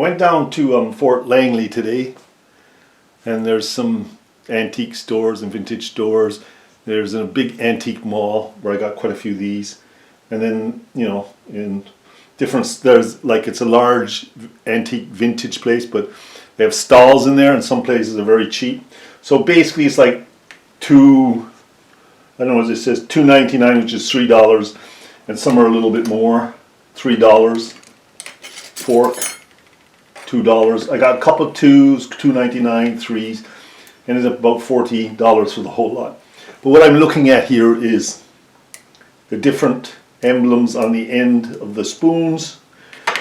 went down to Fort Langley today, and there's some antique stores and vintage stores. There's a big antique mall where I got quite a few of these, and then in different, there's like, it's a large antique vintage place, but they have stalls in there, and some places are very cheap. So basically it's like I don't know what it says, $2.99, which is $3, and some are a little bit more, $3. Fork, $2. I got a couple of twos, $2.99, threes, ended up about $14 for the whole lot. But what I'm looking at here is the different emblems on the end of the spoons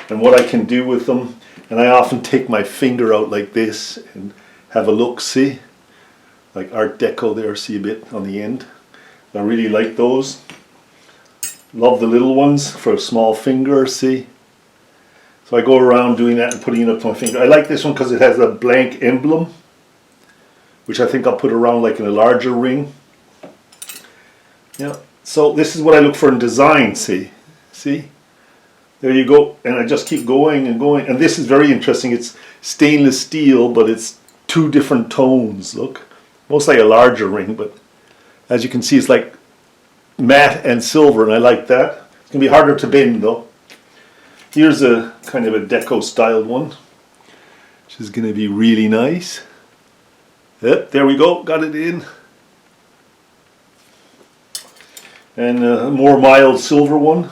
and what I can do with them. And I often take my finger out like this and have a look, see? Like Art Deco there, see a bit on the end. I really like those. Love the little ones for a small finger, see? So I go around doing that and putting it up to my finger. I like this one because it has a blank emblem, which I think I'll put around like in a larger ring. Yeah. So this is what I look for in design, see? See? There you go. And I just keep going and going. And this is very interesting. It's stainless steel, but it's two different tones, look. Most like a larger ring, but as you can see, it's like matte and silver, and I like that. It's going to be harder to bend though. Here's a kind of a deco styled one, which is going to be really nice. Yep, there we go, got it in. And a more mild silver one.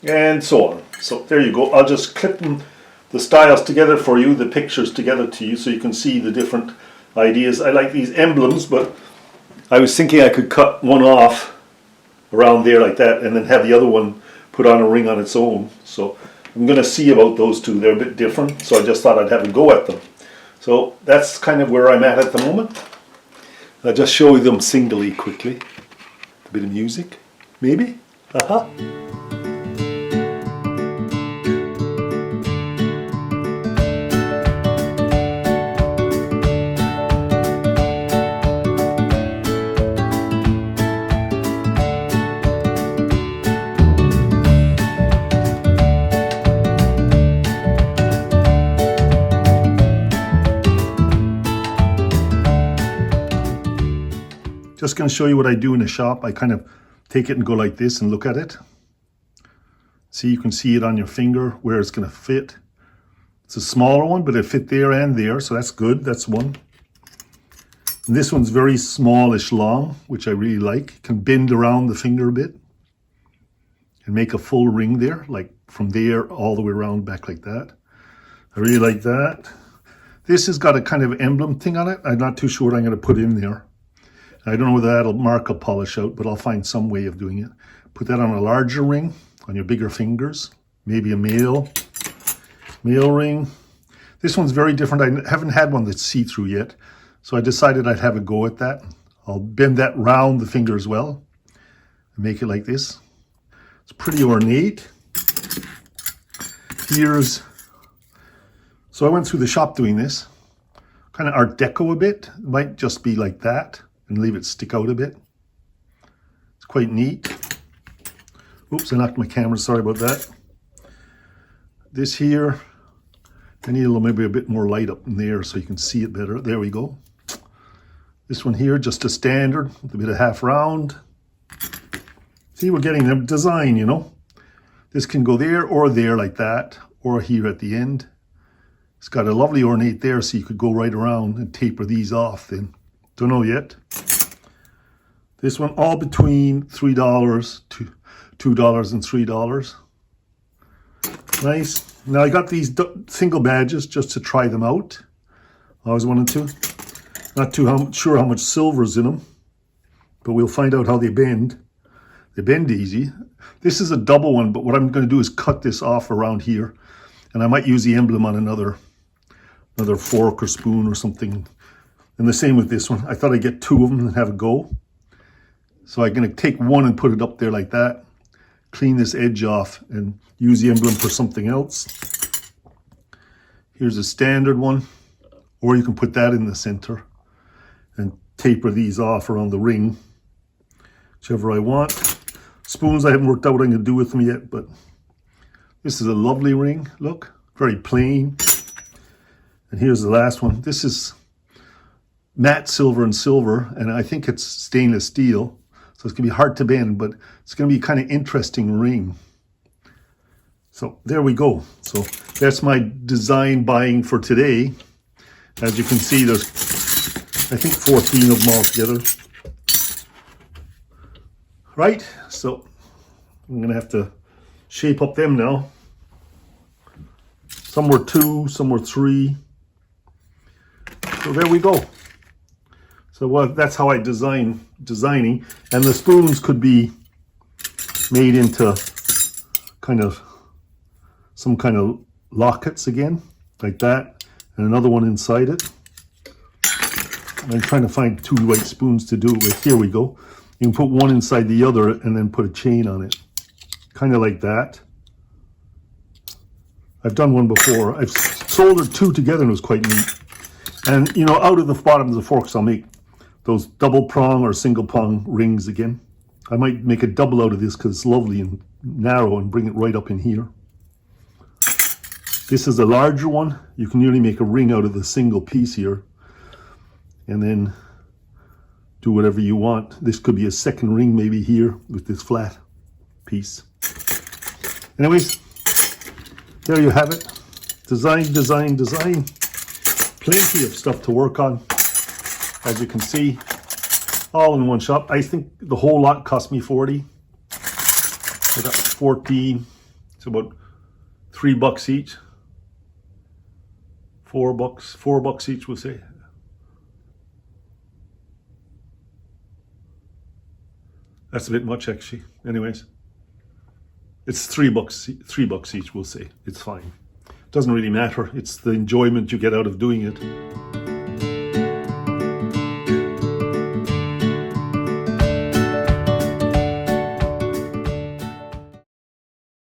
And so on. So there you go. I'll just clip them, the styles together for you, the pictures together to you, so you can see the different ideas. I like these emblems, but I was thinking I could cut one off around there like that and then have the other one put on a ring on its own. So I'm going to see about those two. They're a bit different, so I just thought I'd have a go at them. So that's kind of where I'm at the moment. I'll just show you them singly quickly. A bit of music, maybe? Aha. Just going to show you what I do in the shop. I kind of take it and go like this and look at it. See, you can see it on your finger where it's going to fit. It's a smaller one, but it fit there and there, so that's good. That's one. And this one's very smallish long, which I really like. You can bend around the finger a bit and make a full ring there, like from there all the way around back like that. I really like that. This has got a kind of emblem thing on it. I'm not too sure what I'm going to put in there. I don't know whether that'll mark a polish out, but I'll find some way of doing it. Put that on a larger ring, on your bigger fingers. Maybe a male ring. This one's very different. I haven't had one that's see-through yet, so I decided I'd have a go at that. I'll bend that round the finger as well and make it like this. It's pretty ornate. So I went through the shop doing this. Kind of Art Deco a bit. It might just be like that and leave it stick out a bit. It's quite neat. Oops, I knocked my camera, sorry about that. This here, I need a little, maybe a bit more light up in there so you can see it better. There we go. This one here, just a standard with a bit of half round. See, we're getting a design, you know. This can go there like that, or here at the end. It's got a lovely ornate there, so you could go right around and taper these off then. Don't know yet. This one, all between $3 to $2 and $3. Nice. Now I got these single badges just to try them out. I always wanted to. Not too sure how much silver's in them, but we'll find out how they bend. They bend easy. This is a double one, but what I'm going to do is cut this off around here, and I might use the emblem on another fork or spoon or something. And the same with this one. I thought I'd get two of them and have a go. So I'm going to take one and put it up there like that. Clean this edge off and use the emblem for something else. Here's a standard one. Or you can put that in the center and taper these off around the ring. Whichever I want. Spoons I haven't worked out what I'm going to do with them yet, but This is a lovely ring, look, very plain. And here's the last one. This is matte silver and silver, and I think it's stainless steel. So it's gonna be hard to bend, but it's gonna be kind of interesting ring. So there we go. So that's my design buying for today. As you can see, there's, I think, 14 of them all together. Right, so I'm gonna have to shape up them now. Some were 2, some were 3. So there we go. So well, that's how I designing. And the spoons could be made into some kind of lockets again, like that, and another one inside it. I'm trying to find 2 white spoons to do it with. Here we go. You can put one inside the other and then put a chain on it, kind of like that. I've done one before. I've soldered 2 together and it was quite neat. And you know, out of the bottoms of the forks, I'll make those double prong or single prong rings again. I might make a double out of this because it's lovely and narrow and bring it right up in here. This is a larger one. You can usually make a ring out of the single piece here and then do whatever you want. This could be a second ring maybe here with this flat piece. Anyways, there you have it. Design, design, design. Plenty of stuff to work on, as you can see, all in one shop. I think the whole lot cost me 40. I got 14. It's about $3 each. $4 each, we'll say. That's a bit much, actually. Anyways, it's $3 each, we'll say. It's fine. Doesn't really matter. It's the enjoyment you get out of doing it.